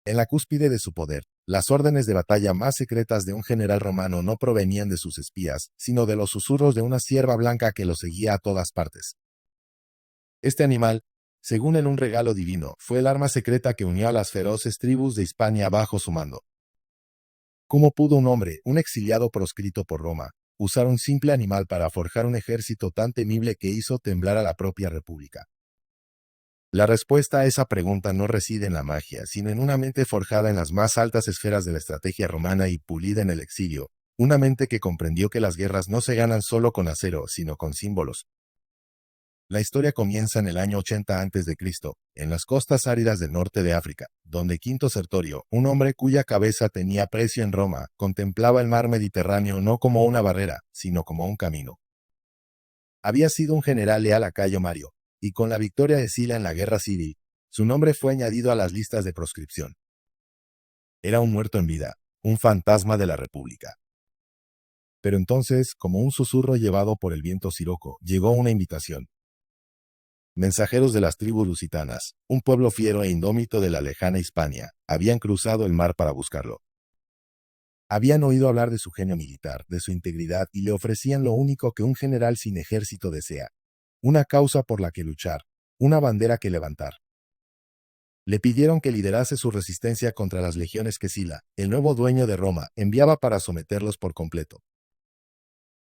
En la cúspide de su poder, las órdenes de batalla más secretas de un general romano no provenían de sus espías, sino de los susurros de una cierva blanca que lo seguía a todas partes. Este animal, según en un regalo divino, fue el arma secreta que unió a las feroces tribus de Hispania bajo su mando. ¿Cómo pudo un hombre, un exiliado proscrito por Roma, usar un simple animal para forjar un ejército tan temible que hizo temblar a la propia república? La respuesta a esa pregunta no reside en la magia, sino en una mente forjada en las más altas esferas de la estrategia romana y pulida en el exilio, una mente que comprendió que las guerras no se ganan solo con acero, sino con símbolos. La historia comienza en el año 80 a.C., en las costas áridas del norte de África, donde Quinto Sertorio, un hombre cuya cabeza tenía precio en Roma, contemplaba el mar Mediterráneo no como una barrera, sino como un camino. Había sido un general leal a Cayo Mario, y con la victoria de Sila en la guerra civil, su nombre fue añadido a las listas de proscripción. Era un muerto en vida, un fantasma de la República. Pero entonces, como un susurro llevado por el viento siroco, llegó una invitación. Mensajeros de las tribus lusitanas, un pueblo fiero e indómito de la lejana Hispania, habían cruzado el mar para buscarlo. Habían oído hablar de su genio militar, de su integridad, y le ofrecían lo único que un general sin ejército desea: una causa por la que luchar, una bandera que levantar. Le pidieron que liderase su resistencia contra las legiones que Sila, el nuevo dueño de Roma, enviaba para someterlos por completo.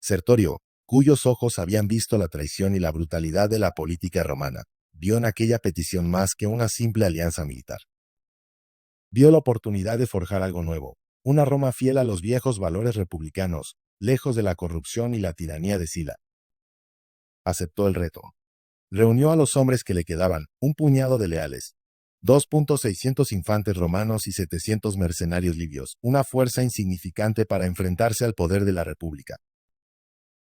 Sertorio, cuyos ojos habían visto la traición y la brutalidad de la política romana, vio en aquella petición más que una simple alianza militar. Vio la oportunidad de forjar algo nuevo, una Roma fiel a los viejos valores republicanos, lejos de la corrupción y la tiranía de Sila. Aceptó el reto. Reunió a los hombres que le quedaban, un puñado de leales, 2.600 infantes romanos y 700 mercenarios libios, una fuerza insignificante para enfrentarse al poder de la República.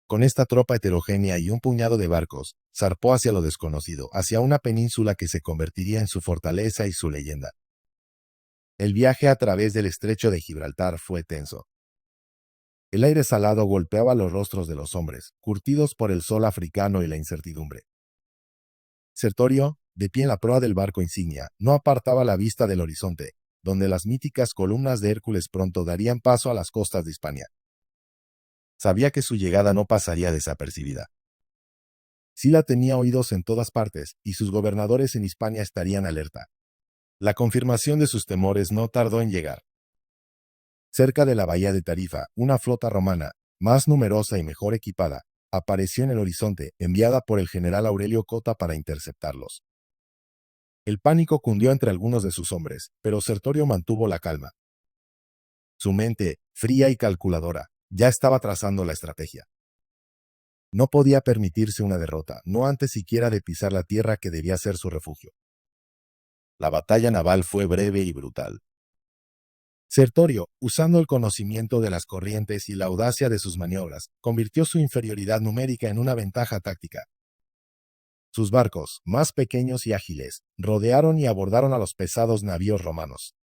Con esta tropa heterogénea y un puñado de barcos, zarpó hacia lo desconocido, hacia una península que se convertiría en su fortaleza y su leyenda. El viaje a través del estrecho de Gibraltar fue tenso. El aire salado golpeaba los rostros de los hombres, curtidos por el sol africano y la incertidumbre. Sertorio, de pie en la proa del barco insignia, no apartaba la vista del horizonte, donde las míticas columnas de Hércules pronto darían paso a las costas de Hispania. Sabía que su llegada no pasaría desapercibida. Sila tenía oídos en todas partes, y sus gobernadores en Hispania estarían alerta. La confirmación de sus temores no tardó en llegar. Cerca de la bahía de Tarifa, una flota romana, más numerosa y mejor equipada, apareció en el horizonte, enviada por el general Aurelio Cota para interceptarlos. El pánico cundió entre algunos de sus hombres, pero Sertorio mantuvo la calma. Su mente, fría y calculadora, ya estaba trazando la estrategia. No podía permitirse una derrota, no antes siquiera de pisar la tierra que debía ser su refugio. La batalla naval fue breve y brutal. Sertorio, usando el conocimiento de las corrientes y la audacia de sus maniobras, convirtió su inferioridad numérica en una ventaja táctica. Sus barcos, más pequeños y ágiles, rodearon y abordaron a los pesados navíos romanos.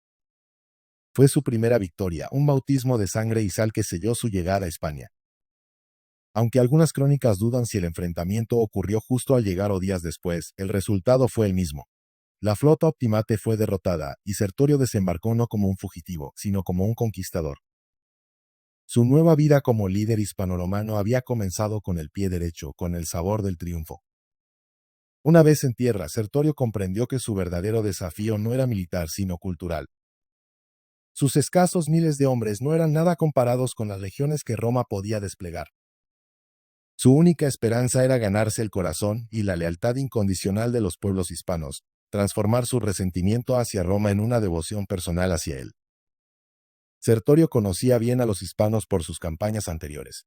Fue su primera victoria, un bautismo de sangre y sal que selló su llegada a España. Aunque algunas crónicas dudan si el enfrentamiento ocurrió justo al llegar o días después, el resultado fue el mismo. La flota optimate fue derrotada, y Sertorio desembarcó no como un fugitivo, sino como un conquistador. Su nueva vida como líder hispanoromano había comenzado con el pie derecho, con el sabor del triunfo. Una vez en tierra, Sertorio comprendió que su verdadero desafío no era militar, sino cultural. Sus escasos miles de hombres no eran nada comparados con las legiones que Roma podía desplegar. Su única esperanza era ganarse el corazón y la lealtad incondicional de los pueblos hispanos, transformar su resentimiento hacia Roma en una devoción personal hacia él. Sertorio conocía bien a los hispanos por sus campañas anteriores.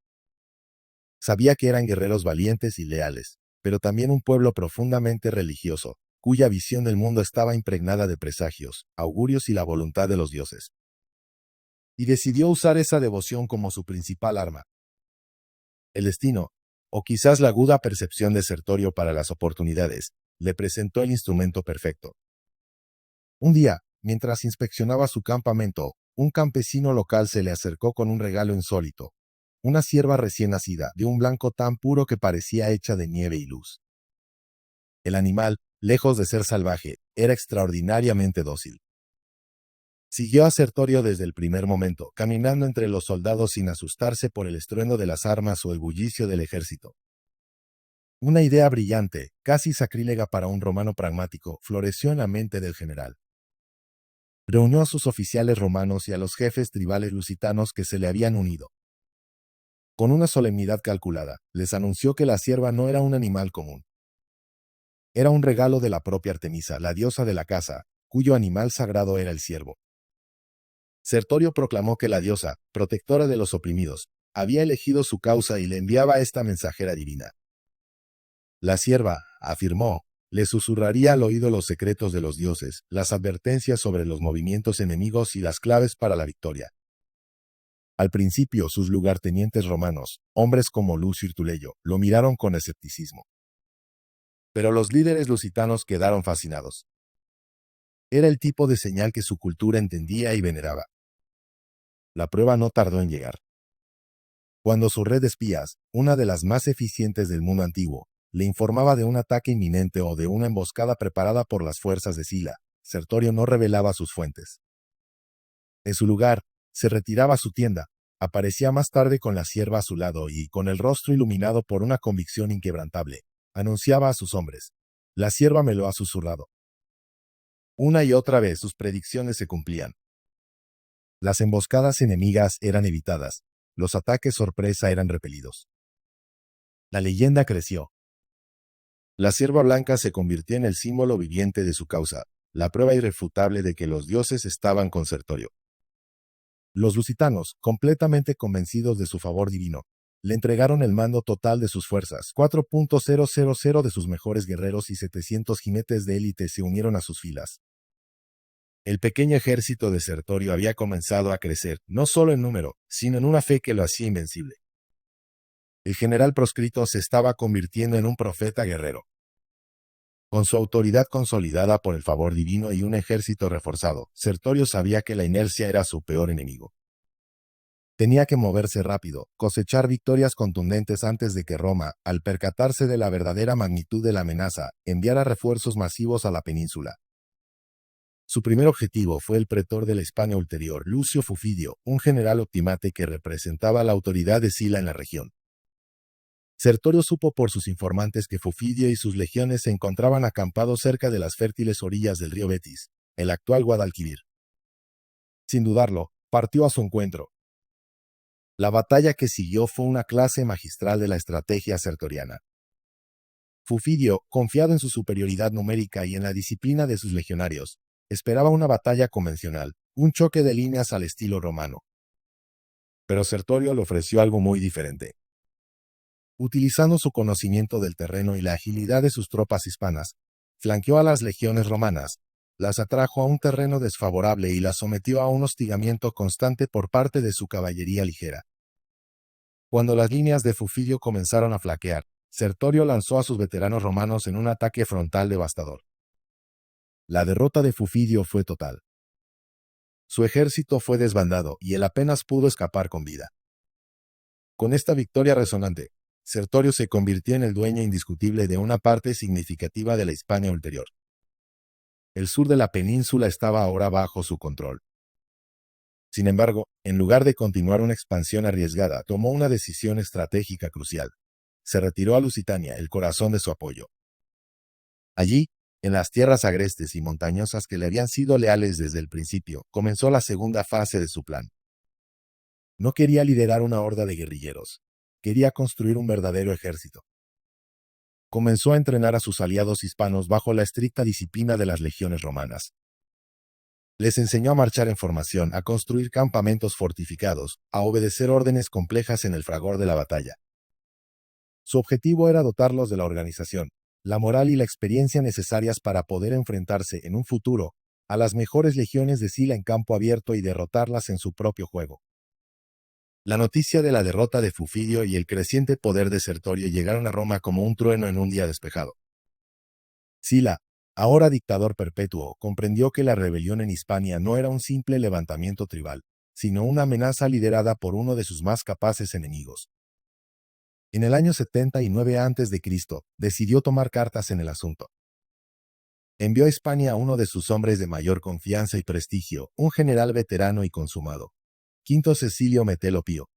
Sabía que eran guerreros valientes y leales, pero también un pueblo profundamente religioso, cuya visión del mundo estaba impregnada de presagios, augurios y la voluntad de los dioses. Y decidió usar esa devoción como su principal arma. El destino, o quizás la aguda percepción de Sertorio para las oportunidades, le presentó el instrumento perfecto. Un día, mientras inspeccionaba su campamento, un campesino local se le acercó con un regalo insólito: una cierva recién nacida, de un blanco tan puro que parecía hecha de nieve y luz. El animal, lejos de ser salvaje, era extraordinariamente dócil. Siguió a Sertorio desde el primer momento, caminando entre los soldados sin asustarse por el estruendo de las armas o el bullicio del ejército. Una idea brillante, casi sacrílega para un romano pragmático, floreció en la mente del general. Reunió a sus oficiales romanos y a los jefes tribales lusitanos que se le habían unido. Con una solemnidad calculada, les anunció que la cierva no era un animal común. Era un regalo de la propia Artemisa, la diosa de la caza, cuyo animal sagrado era el ciervo. Sertorio proclamó que la diosa, protectora de los oprimidos, había elegido su causa y le enviaba esta mensajera divina. La cierva, afirmó, le susurraría al oído los secretos de los dioses, las advertencias sobre los movimientos enemigos y las claves para la victoria. Al principio, sus lugartenientes romanos, hombres como Lucio y Tuleyo, lo miraron con escepticismo. Pero los líderes lusitanos quedaron fascinados. Era el tipo de señal que su cultura entendía y veneraba. La prueba no tardó en llegar. Cuando su red de espías, una de las más eficientes del mundo antiguo, le informaba de un ataque inminente o de una emboscada preparada por las fuerzas de Sila, Sertorio no revelaba sus fuentes. En su lugar, se retiraba a su tienda, aparecía más tarde con la cierva a su lado y, con el rostro iluminado por una convicción inquebrantable, anunciaba a sus hombres: «La cierva me lo ha susurrado». Una y otra vez sus predicciones se cumplían. Las emboscadas enemigas eran evitadas, los ataques sorpresa eran repelidos. La leyenda creció. La cierva blanca se convirtió en el símbolo viviente de su causa, la prueba irrefutable de que los dioses estaban con Sertorio. Los lusitanos, completamente convencidos de su favor divino, le entregaron el mando total de sus fuerzas. 4.000 de sus mejores guerreros y 700 jinetes de élite se unieron a sus filas. El pequeño ejército de Sertorio había comenzado a crecer, no solo en número, sino en una fe que lo hacía invencible. El general proscrito se estaba convirtiendo en un profeta guerrero. Con su autoridad consolidada por el favor divino y un ejército reforzado, Sertorio sabía que la inercia era su peor enemigo. Tenía que moverse rápido, cosechar victorias contundentes antes de que Roma, al percatarse de la verdadera magnitud de la amenaza, enviara refuerzos masivos a la península. Su primer objetivo fue el pretor de la Hispania Ulterior, Lucio Fufidio, un general optimate que representaba la autoridad de Sila en la región. Sertorio supo por sus informantes que Fufidio y sus legiones se encontraban acampados cerca de las fértiles orillas del río Betis, el actual Guadalquivir. Sin dudarlo, partió a su encuentro. La batalla que siguió fue una clase magistral de la estrategia sertoriana. Fufidio, confiado en su superioridad numérica y en la disciplina de sus legionarios, esperaba una batalla convencional, un choque de líneas al estilo romano. Pero Sertorio le ofreció algo muy diferente. Utilizando su conocimiento del terreno y la agilidad de sus tropas hispanas, flanqueó a las legiones romanas, las atrajo a un terreno desfavorable y las sometió a un hostigamiento constante por parte de su caballería ligera. Cuando las líneas de Fufidio comenzaron a flaquear, Sertorio lanzó a sus veteranos romanos en un ataque frontal devastador. La derrota de Fufidio fue total. Su ejército fue desbandado y él apenas pudo escapar con vida. Con esta victoria resonante, Sertorio se convirtió en el dueño indiscutible de una parte significativa de la Hispania Ulterior. El sur de la península estaba ahora bajo su control. Sin embargo, en lugar de continuar una expansión arriesgada, tomó una decisión estratégica crucial. Se retiró a Lusitania, el corazón de su apoyo. Allí, en las tierras agrestes y montañosas que le habían sido leales desde el principio, comenzó la segunda fase de su plan. No quería liderar una horda de guerrilleros. Quería construir un verdadero ejército. Comenzó a entrenar a sus aliados hispanos bajo la estricta disciplina de las legiones romanas. Les enseñó a marchar en formación, a construir campamentos fortificados, a obedecer órdenes complejas en el fragor de la batalla. Su objetivo era dotarlos de la organización, la moral y la experiencia necesarias para poder enfrentarse en un futuro a las mejores legiones de Sila en campo abierto y derrotarlas en su propio juego. La noticia de la derrota de Fufidio y el creciente poder de Sertorio llegaron a Roma como un trueno en un día despejado. Sila, ahora dictador perpetuo, comprendió que la rebelión en Hispania no era un simple levantamiento tribal, sino una amenaza liderada por uno de sus más capaces enemigos. En el año 79 a.C., decidió tomar cartas en el asunto. envió a Hispania a uno de sus hombres de mayor confianza y prestigio, un general veterano y consumado, Quinto Cecilio Metelo Pío.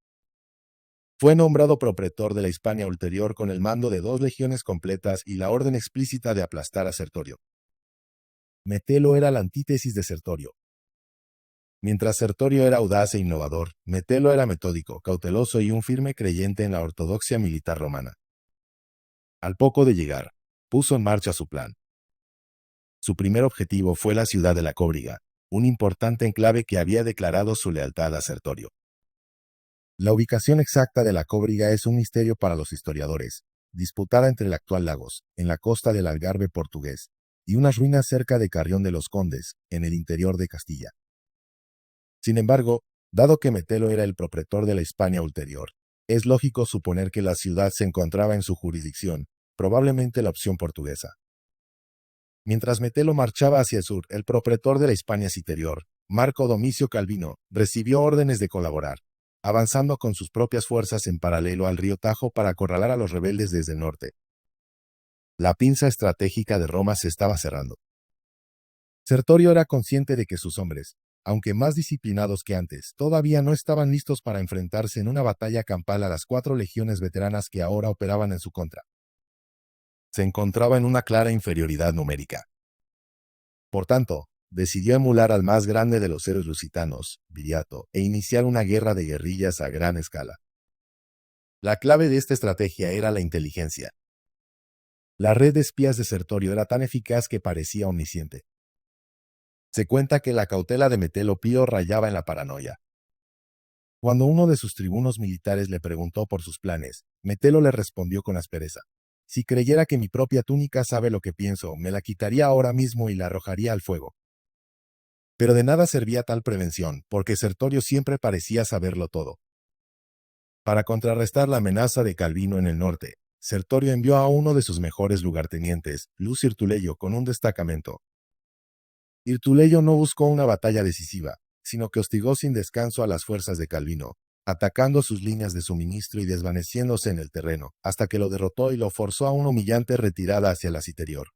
Fue nombrado propretor de la Hispania Ulterior con el mando de 2 legiones completas y la orden explícita de aplastar a Sertorio. Metelo era la antítesis de Sertorio. Mientras Sertorio era audaz e innovador, Metelo era metódico, cauteloso y un firme creyente en la ortodoxia militar romana. Al poco de llegar, puso en marcha su plan. Su primer objetivo fue la ciudad de la Cóbriga, un importante enclave que había declarado su lealtad a Sertorio. La ubicación exacta de la Cóbriga es un misterio para los historiadores, disputada entre el actual Lagos, en la costa del Algarve portugués, y unas ruinas cerca de Carrión de los Condes, en el interior de Castilla. Sin embargo, dado que Metelo era el propretor de la Hispania Ulterior, es lógico suponer que la ciudad se encontraba en su jurisdicción, probablemente la opción portuguesa. Mientras Metelo marchaba hacia el sur, el propretor de la Hispania Citerior, Marco Domicio Calvino, recibió órdenes de colaborar, avanzando con sus propias fuerzas en paralelo al río Tajo para acorralar a los rebeldes desde el norte. La pinza estratégica de Roma se estaba cerrando. Sertorio era consciente de que sus hombres, aunque más disciplinados que antes, todavía no estaban listos para enfrentarse en una batalla campal a las 4 legiones veteranas que ahora operaban en su contra. Se encontraba en una clara inferioridad numérica. Por tanto, decidió emular al más grande de los héroes lusitanos, Viriato, e iniciar una guerra de guerrillas a gran escala. La clave de esta estrategia era la inteligencia. La red de espías de Sertorio era tan eficaz que parecía omnisciente. Se cuenta que la cautela de Metelo Pío rayaba en la paranoia. Cuando uno de sus tribunos militares le preguntó por sus planes, Metelo le respondió con aspereza: «Si creyera que mi propia túnica sabe lo que pienso, me la quitaría ahora mismo y la arrojaría al fuego». Pero de nada servía tal prevención, porque Sertorio siempre parecía saberlo todo. Para contrarrestar la amenaza de Calvino en el norte, Sertorio envió a uno de sus mejores lugartenientes, Lucio Irtuleyo, con un destacamento. Irtuleyo no buscó una batalla decisiva, sino que hostigó sin descanso a las fuerzas de Calvino, atacando sus líneas de suministro y desvaneciéndose en el terreno, hasta que lo derrotó y lo forzó a una humillante retirada hacia la Citerior.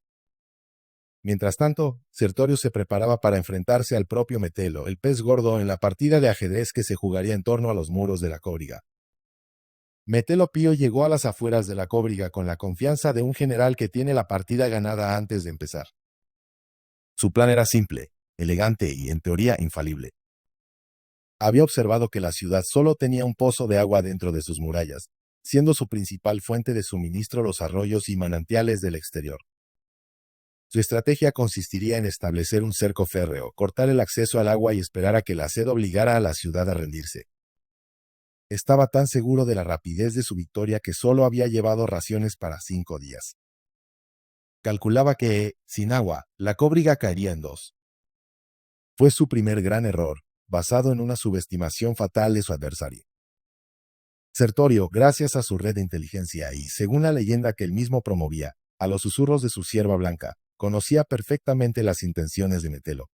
Mientras tanto, Sertorio se preparaba para enfrentarse al propio Metelo, el pez gordo, en la partida de ajedrez que se jugaría en torno a los muros de la Cóbriga. Metelo Pío llegó a las afueras de la Cóbriga con la confianza de un general que tiene la partida ganada antes de empezar. Su plan era simple, elegante y, en teoría, infalible. Había observado que la ciudad solo tenía un pozo de agua dentro de sus murallas, siendo su principal fuente de suministro los arroyos y manantiales del exterior. Su estrategia consistiría en establecer un cerco férreo, cortar el acceso al agua y esperar a que la sed obligara a la ciudad a rendirse. Estaba tan seguro de la rapidez de su victoria que solo había llevado raciones para 5 días. Calculaba que, sin agua, la Cóbriga caería en 2. Fue su primer gran error, basado en una subestimación fatal de su adversario. Sertorio, gracias a su red de inteligencia y, según la leyenda que él mismo promovía, a los susurros de su sierva blanca, conocía perfectamente las intenciones de Metelo.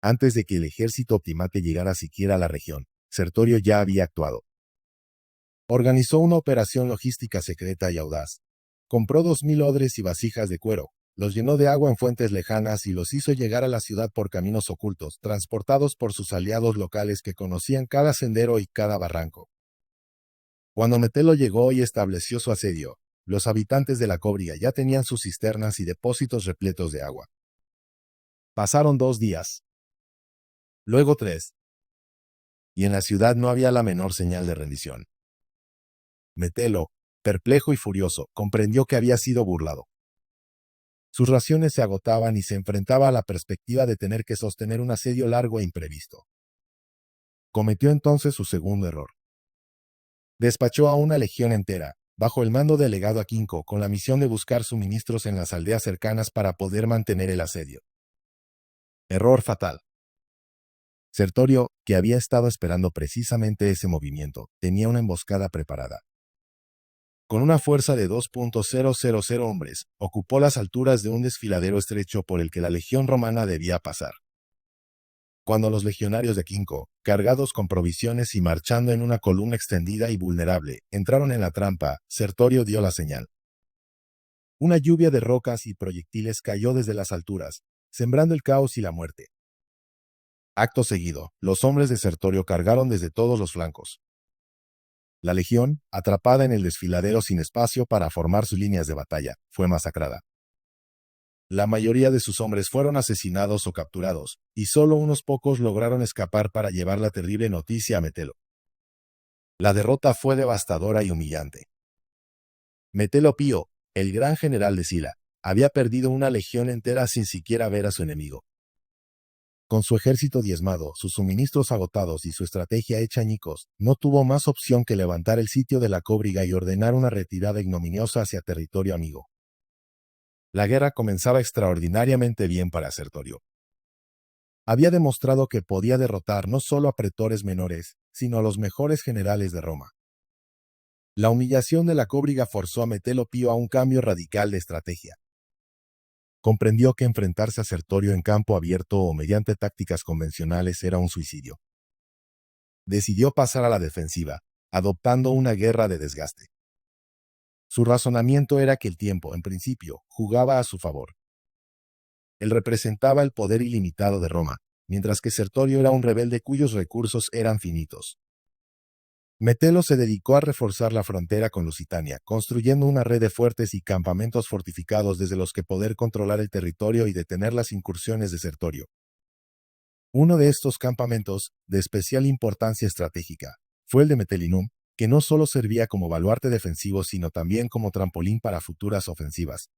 Antes de que el ejército optimate llegara siquiera a la región, Sertorio ya había actuado. Organizó una operación logística secreta y audaz. Compró 2000 odres y vasijas de cuero, los llenó de agua en fuentes lejanas y los hizo llegar a la ciudad por caminos ocultos, transportados por sus aliados locales que conocían cada sendero y cada barranco. Cuando Metelo llegó y estableció su asedio, los habitantes de la Cóbriga ya tenían sus cisternas y depósitos repletos de agua. Pasaron 2 días. Luego 3. Y en la ciudad no había la menor señal de rendición. Metelo, perplejo y furioso, comprendió que había sido burlado. Sus raciones se agotaban y se enfrentaba a la perspectiva de tener que sostener un asedio largo e imprevisto. Cometió entonces su segundo error. Despachó a una legión entera, bajo el mando del legado Aquinco, con la misión de buscar suministros en las aldeas cercanas para poder mantener el asedio. Error fatal. Sertorio, que había estado esperando precisamente ese movimiento, tenía una emboscada preparada. Con una fuerza de 2.000 hombres, ocupó las alturas de un desfiladero estrecho por el que la legión romana debía pasar. Cuando los legionarios de Quinco, cargados con provisiones y marchando en una columna extendida y vulnerable, entraron en la trampa, Sertorio dio la señal. Una lluvia de rocas y proyectiles cayó desde las alturas, sembrando el caos y la muerte. Acto seguido, los hombres de Sertorio cargaron desde todos los flancos. La legión, atrapada en el desfiladero sin espacio para formar sus líneas de batalla, fue masacrada. La mayoría de sus hombres fueron asesinados o capturados, y solo unos pocos lograron escapar para llevar la terrible noticia a Metelo. La derrota fue devastadora y humillante. Metelo Pío, el gran general de Sila, había perdido una legión entera sin siquiera ver a su enemigo. Con su ejército diezmado, sus suministros agotados y su estrategia hecha añicos, no tuvo más opción que levantar el sitio de la Cóbriga y ordenar una retirada ignominiosa hacia territorio amigo. La guerra comenzaba extraordinariamente bien para Sertorio. Había demostrado que podía derrotar no solo a pretores menores, sino a los mejores generales de Roma. La humillación de la Cóbriga forzó a Metelo Pío a un cambio radical de estrategia. Comprendió que enfrentarse a Sertorio en campo abierto o mediante tácticas convencionales era un suicidio. Decidió pasar a la defensiva, adoptando una guerra de desgaste. Su razonamiento era que el tiempo, en principio, jugaba a su favor. Él representaba el poder ilimitado de Roma, mientras que Sertorio era un rebelde cuyos recursos eran finitos. Metelo se dedicó a reforzar la frontera con Lusitania, construyendo una red de fuertes y campamentos fortificados desde los que poder controlar el territorio y detener las incursiones de Sertorio. Uno de estos campamentos, de especial importancia estratégica, fue el de Metelinum, que no solo servía como baluarte defensivo sino también como trampolín para futuras ofensivas.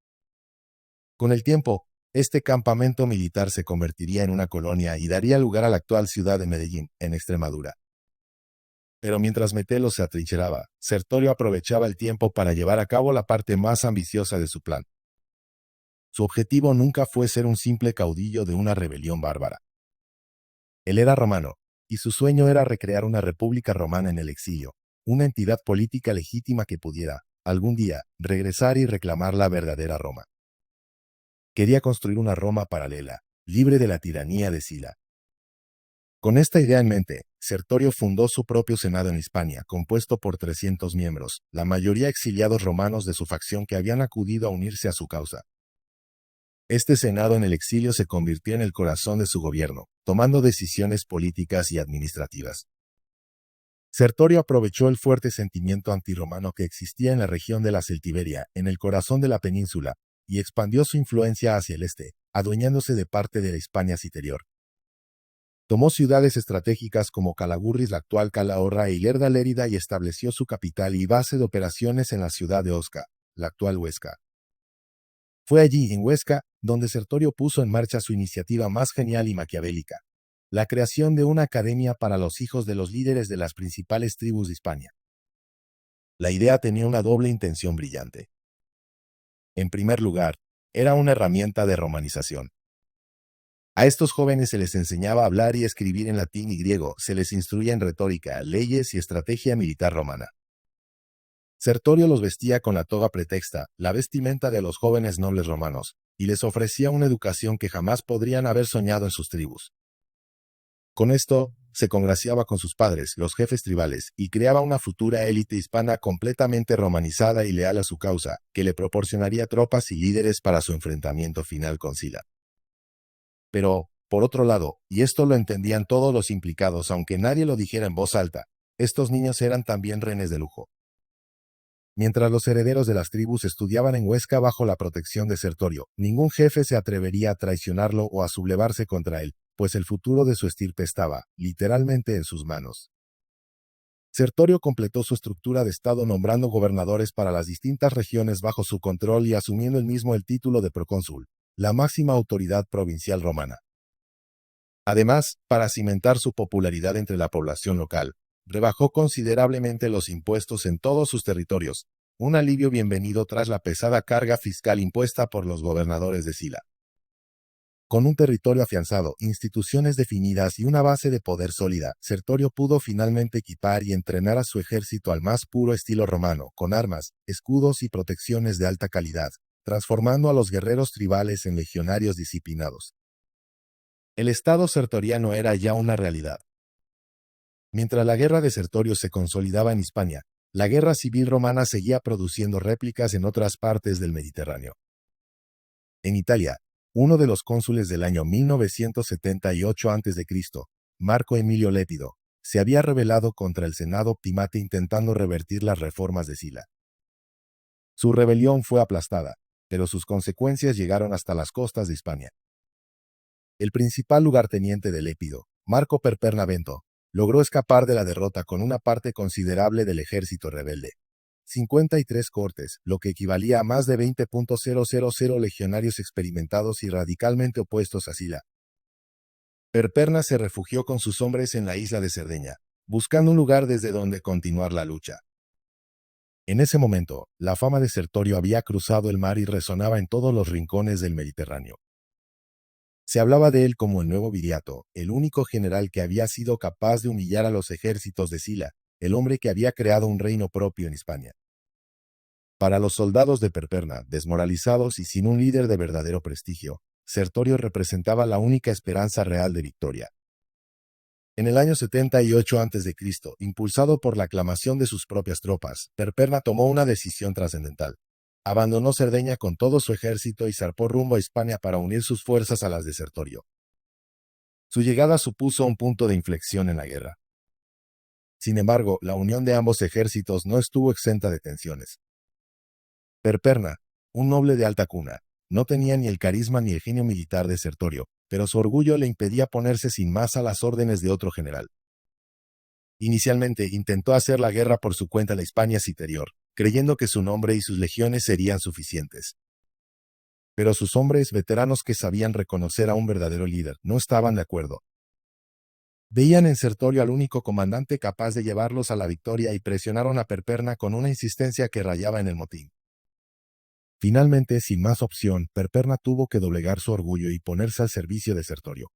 Con el tiempo, este campamento militar se convertiría en una colonia y daría lugar a la actual ciudad de Medellín, en Extremadura. Pero mientras Metelo se atrincheraba, Sertorio aprovechaba el tiempo para llevar a cabo la parte más ambiciosa de su plan. Su objetivo nunca fue ser un simple caudillo de una rebelión bárbara. Él era romano, y su sueño era recrear una república romana en el exilio, una entidad política legítima que pudiera, algún día, regresar y reclamar la verdadera Roma. Quería construir una Roma paralela, libre de la tiranía de Sila. Con esta idea en mente, Sertorio fundó su propio senado en Hispania, compuesto por 300 miembros, la mayoría exiliados romanos de su facción que habían acudido a unirse a su causa. Este senado en el exilio se convirtió en el corazón de su gobierno, tomando decisiones políticas y administrativas. Sertorio aprovechó el fuerte sentimiento antirromano que existía en la región de la Celtiberia, en el corazón de la península, y expandió su influencia hacia el este, adueñándose de parte de la Hispania Citerior. Tomó ciudades estratégicas como Calagurris, la actual Calahorra, y Lerda Lérida y estableció su capital y base de operaciones en la ciudad de Osca, la actual Huesca. Fue allí, en Huesca, donde Sertorio puso en marcha su iniciativa más genial y maquiavélica, la creación de una academia para los hijos de los líderes de las principales tribus de Hispania. La idea tenía una doble intención brillante. En primer lugar, era una herramienta de romanización. A estos jóvenes se les enseñaba a hablar y escribir en latín y griego, se les instruía en retórica, leyes y estrategia militar romana. Sertorio los vestía con la toga pretexta, la vestimenta de los jóvenes nobles romanos, y les ofrecía una educación que jamás podrían haber soñado en sus tribus. Con esto, se congraciaba con sus padres, los jefes tribales, y creaba una futura élite hispana completamente romanizada y leal a su causa, que le proporcionaría tropas y líderes para su enfrentamiento final con Sila. Pero, por otro lado, y esto lo entendían todos los implicados aunque nadie lo dijera en voz alta, estos niños eran también rehenes de lujo. Mientras los herederos de las tribus estudiaban en Huesca bajo la protección de Sertorio, ningún jefe se atrevería a traicionarlo o a sublevarse contra él, pues el futuro de su estirpe estaba, literalmente, en sus manos. Sertorio completó su estructura de Estado nombrando gobernadores para las distintas regiones bajo su control y asumiendo él mismo el título de procónsul, la máxima autoridad provincial romana. Además, para cimentar su popularidad entre la población local, rebajó considerablemente los impuestos en todos sus territorios, un alivio bienvenido tras la pesada carga fiscal impuesta por los gobernadores de Sila. Con un territorio afianzado, instituciones definidas y una base de poder sólida, Sertorio pudo finalmente equipar y entrenar a su ejército al más puro estilo romano, con armas, escudos y protecciones de alta calidad, transformando a los guerreros tribales en legionarios disciplinados. El Estado sertoriano era ya una realidad. Mientras la guerra de Sertorio se consolidaba en Hispania, La guerra civil romana seguía produciendo réplicas en otras partes del Mediterráneo. En Italia, uno de los cónsules del año 978 a.C., Marco Emilio Lépido, se había rebelado contra el Senado Optimate intentando revertir las reformas de Sila. Su rebelión fue aplastada, pero sus consecuencias llegaron hasta las costas de Hispania. El principal lugarteniente de Lépido, Marco Perperna Bento, logró escapar de la derrota con una parte considerable del ejército rebelde. 53 cortes, lo que equivalía a más de 20.000 legionarios experimentados y radicalmente opuestos a Sila. Perperna se refugió con sus hombres en la isla de Cerdeña, buscando un lugar desde donde continuar la lucha. En ese momento, la fama de Sertorio había cruzado el mar y resonaba en todos los rincones del Mediterráneo. Se hablaba de él como el nuevo Viriato, el único general que había sido capaz de humillar a los ejércitos de Sila, el hombre que había creado un reino propio en Hispania. Para los soldados de Perperna, desmoralizados y sin un líder de verdadero prestigio, Sertorio representaba la única esperanza real de victoria. En el año 78 a.C., impulsado por la aclamación de sus propias tropas, Perperna tomó una decisión trascendental. Abandonó Cerdeña con todo su ejército y zarpó rumbo a Hispania para unir sus fuerzas a las de Sertorio. Su llegada supuso un punto de inflexión en la guerra. Sin embargo, la unión de ambos ejércitos no estuvo exenta de tensiones. Perperna, un noble de alta cuna, no tenía ni el carisma ni el genio militar de Sertorio, pero su orgullo le impedía ponerse sin más a las órdenes de otro general. Inicialmente intentó hacer la guerra por su cuenta a la Hispania Citerior, creyendo que su nombre y sus legiones serían suficientes. Pero sus hombres veteranos que sabían reconocer a un verdadero líder no estaban de acuerdo. Veían en Sertorio al único comandante capaz de llevarlos a la victoria y presionaron a Perperna con una insistencia que rayaba en el motín. Finalmente, sin más opción, Perperna tuvo que doblegar su orgullo y ponerse al servicio de Sertorio.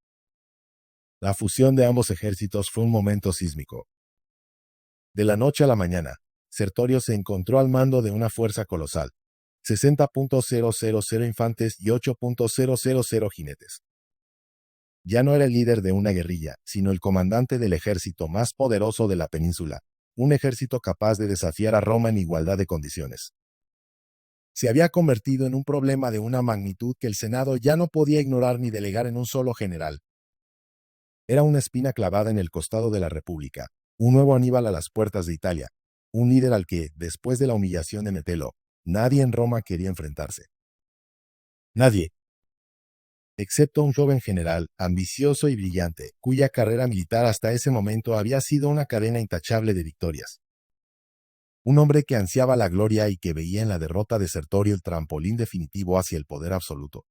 La fusión de ambos ejércitos fue un momento sísmico. De la noche a la mañana, Sertorio se encontró al mando de una fuerza colosal, 60.000 infantes y 8.000 jinetes. Ya no era el líder de una guerrilla, sino el comandante del ejército más poderoso de la península, un ejército capaz de desafiar a Roma en igualdad de condiciones. Se había convertido en un problema de una magnitud que el Senado ya no podía ignorar ni delegar en un solo general. Era una espina clavada en el costado de la República, un nuevo Aníbal a las puertas de Italia, un líder al que, después de la humillación de Metelo, nadie en Roma quería enfrentarse. Nadie, excepto un joven general, ambicioso y brillante, cuya carrera militar hasta ese momento había sido una cadena intachable de victorias. Un hombre que ansiaba la gloria y que veía en la derrota de Sertorio el trampolín definitivo hacia el poder absoluto.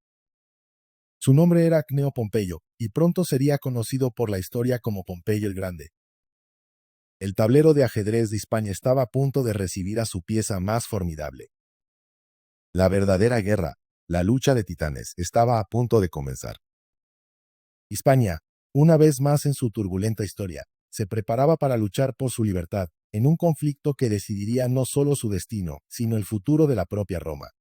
Su nombre era Cneo Pompeyo, y pronto sería conocido por la historia como Pompeyo el Grande. El tablero de ajedrez de Hispania estaba a punto de recibir a su pieza más formidable. La verdadera guerra, la lucha de titanes, estaba a punto de comenzar. Hispania, una vez más en su turbulenta historia, se preparaba para luchar por su libertad, en un conflicto que decidiría no solo su destino, sino el futuro de la propia Roma.